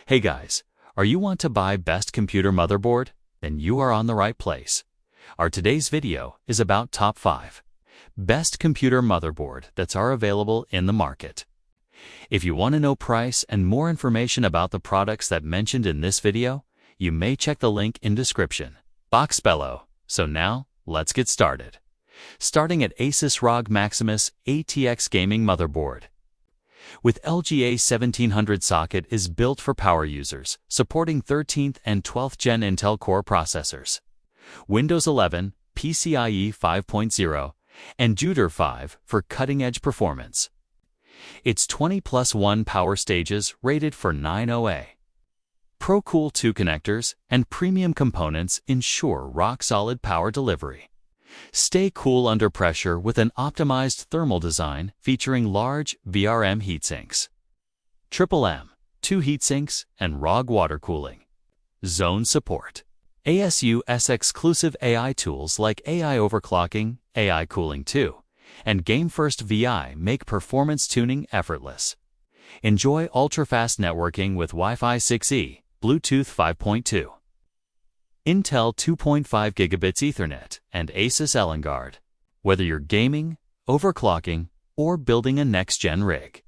Hey guys, are you want to buy best computer motherboard? Then you are on the right place. Our today's video is about top 5 best computer motherboard that are available in the market. If you want to know price and more information about the products that mentioned in this video, you may check the link in description box below. So now, let's get started. Starting at ASRock Maximus ATX Gaming Motherboard. With LGA 1700 socket is built for power users, supporting 13th and 12th Gen Intel Core processors, Windows 11, PCIe 5.0, and Jupyter 5 for cutting-edge performance. It's 20+1 power stages rated for 9OA. ProCool 2 connectors and premium components ensure rock-solid power delivery. Stay cool under pressure with an optimized thermal design featuring large VRM heatsinks, M, 2 heatsinks, and ROG water cooling. Zone support. Asus exclusive AI tools like AI overclocking, AI cooling 2, and GameFirst VI make performance tuning effortless. Enjoy ultra-fast networking with Wi-Fi 6E, Bluetooth 5.2. Intel 2.5 Gigabits Ethernet, and Asus Elengard. Whether you're gaming, overclocking, or building a next-gen rig,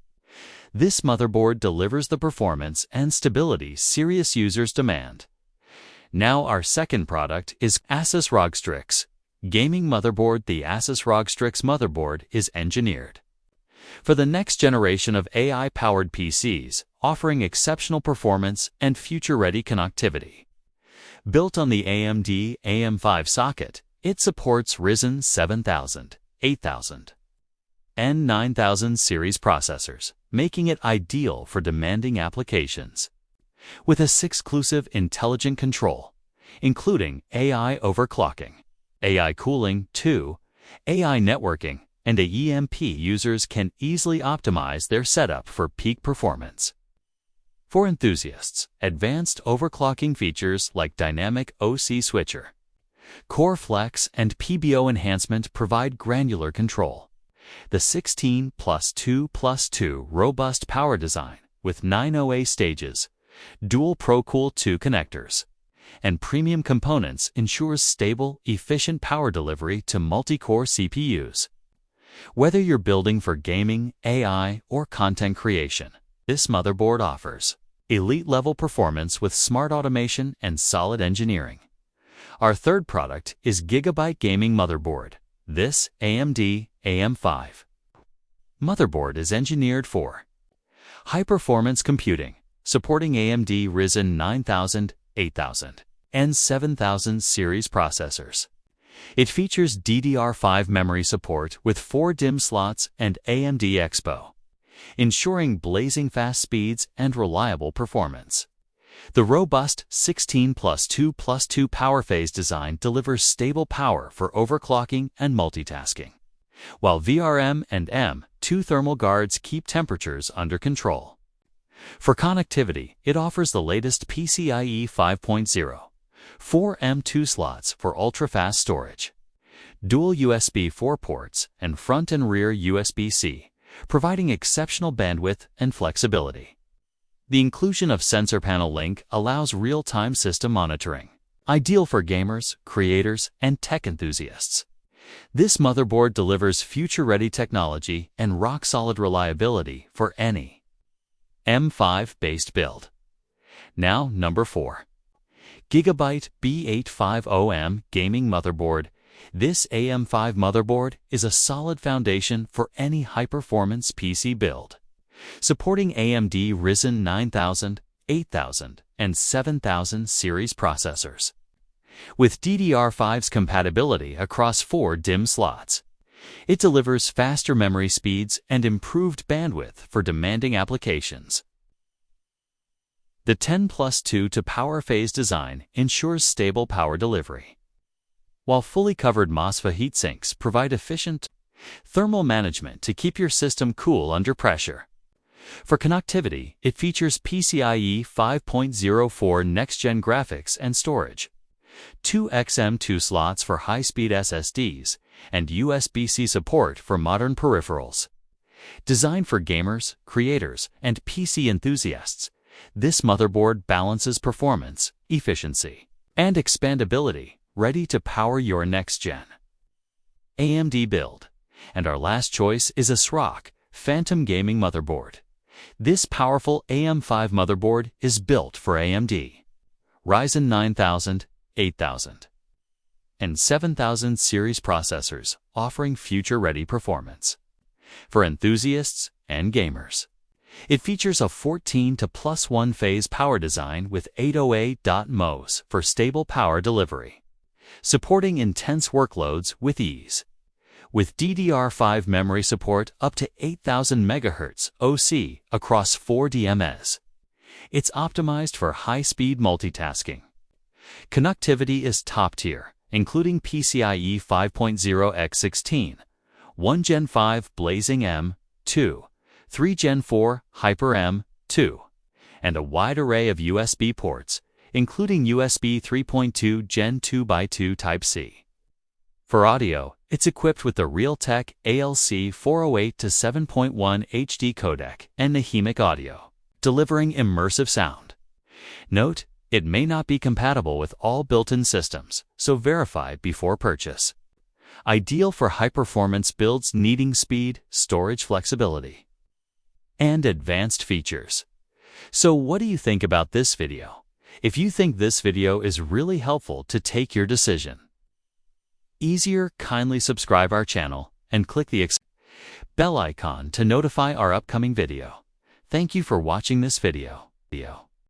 this motherboard delivers the performance and stability serious users demand. Now our second product is ASRock Strix Gaming Motherboard. The ASRock Strix motherboard is engineered for the next generation of AI-powered PCs, offering exceptional performance and future-ready connectivity. Built on the AMD AM5 socket, it supports Ryzen 7000, 8000, and 9000 series processors, making it ideal for demanding applications. With a exclusive intelligent control, including AI overclocking, AI cooling 2, AI networking, and EMP, users can easily optimize their setup for peak performance. For enthusiasts, advanced overclocking features like Dynamic OC Switcher, Core Flex, and PBO enhancement provide granular control. The 16+2+2 robust power design with 9OA stages, dual ProCool 2 connectors, and premium components ensures stable, efficient power delivery to multi-core CPUs. Whether you're building for gaming, AI, or content creation, this motherboard offers elite-level performance with smart automation and solid engineering. Our third product is Gigabyte Gaming Motherboard. This AMD AM5 motherboard is engineered for high-performance computing, supporting AMD Ryzen 9000, 8000, and 7000 series processors. It features DDR5 memory support with 4 DIMM slots and AMD Expo, ensuring blazing fast speeds and reliable performance. The robust 16+2+2 power phase design delivers stable power for overclocking and multitasking, while VRM and M2 thermal guards keep temperatures under control. For connectivity, it offers the latest PCIe 5.0, 4 M2 slots for ultra-fast storage, dual USB 4 ports, and front and rear USB-C, providing exceptional bandwidth and flexibility. The inclusion of sensor panel link allows real-time system monitoring, ideal for gamers, creators, and tech enthusiasts. This motherboard delivers future-ready technology and rock-solid reliability for any M5-based build. Now, number 4. Gigabyte B850M Gaming Motherboard. This AM5 motherboard is a solid foundation for any high-performance PC build, supporting AMD Ryzen 9000, 8000, and 7000 series processors. With DDR5's compatibility across 4 DIMM slots, it delivers faster memory speeds and improved bandwidth for demanding applications. The 10+2 to power phase design ensures stable power delivery, while fully covered MOSFET heatsinks provide efficient thermal management to keep your system cool under pressure. For connectivity, it features PCIe 5.0 next-gen graphics and storage, 2 XM2 slots for high-speed SSDs, and USB-C support for modern peripherals. Designed for gamers, creators, and PC enthusiasts, This motherboard balances performance, efficiency, and expandability, ready to power your next-gen AMD build. And our last choice is ASRock Phantom Gaming Motherboard. This powerful AM5 motherboard is built for AMD Ryzen 9000, 8000, and 7000 series processors, offering future-ready performance for enthusiasts and gamers. It features a 14-to-+1 phase power design with 808.MOS for stable power delivery, supporting intense workloads with ease. With DDR5 memory support up to 8000 MHz OC across 4 DMAs. It's optimized for high-speed multitasking. Connectivity is top-tier, including PCIe 5.0x16, 1 Gen 5 Blazing M2, 3 Gen 4 Hyper M2, and a wide array of USB ports, including USB 3.2 Gen 2x2 Type-C. For audio, it's equipped with the Realtek ALC 408-7.1 HD codec and Nahimic audio, delivering immersive sound. Note, it may not be compatible with all built-in systems, so verify before purchase. Ideal for high-performance builds needing speed, storage flexibility, and advanced features. So what do you think about this video? If you think this video is really helpful to take your decision, kindly subscribe our channel and click the bell icon to notify our upcoming video. Thank you for watching this video.